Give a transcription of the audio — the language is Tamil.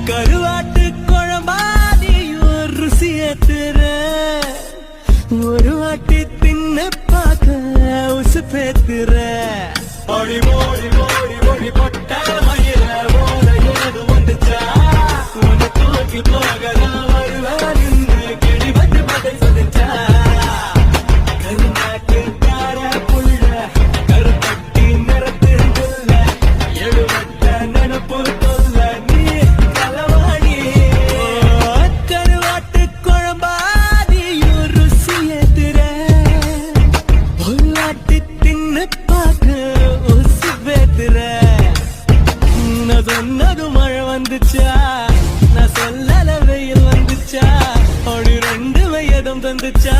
கருவாட்டு குழம்பாதி ஒரு ருசி ஏத்துற ஒரு வாட்டி தின்னு பார்க்க உசு பேத்துற ஓடி ஓடி ஓடி ஓடி பொட்ட மயில ஓட ஏது வந்துச்சா உன்னை தூக்கி போகலாம் வருவான் இன்று கிளி வந்து பதை சொல்லிச்சா கருநாட்டு கார புள்ள கருப்பட்டி நிறத்து புள்ள எழுவட்ட நினப்பு சொல்ல நீ களவாணி கருவாட்டு குழம்பாதியும் ருசி ஏத்துற ஒரு வாட்டி தின்னு பார்க்க உசு பேத்துற நான் சொன்னது மழை வந்துச்சா நான் சொல்லல வெயில் வந்துச்சா அப்படி ரெண்டு வயதும் தந்துச்சா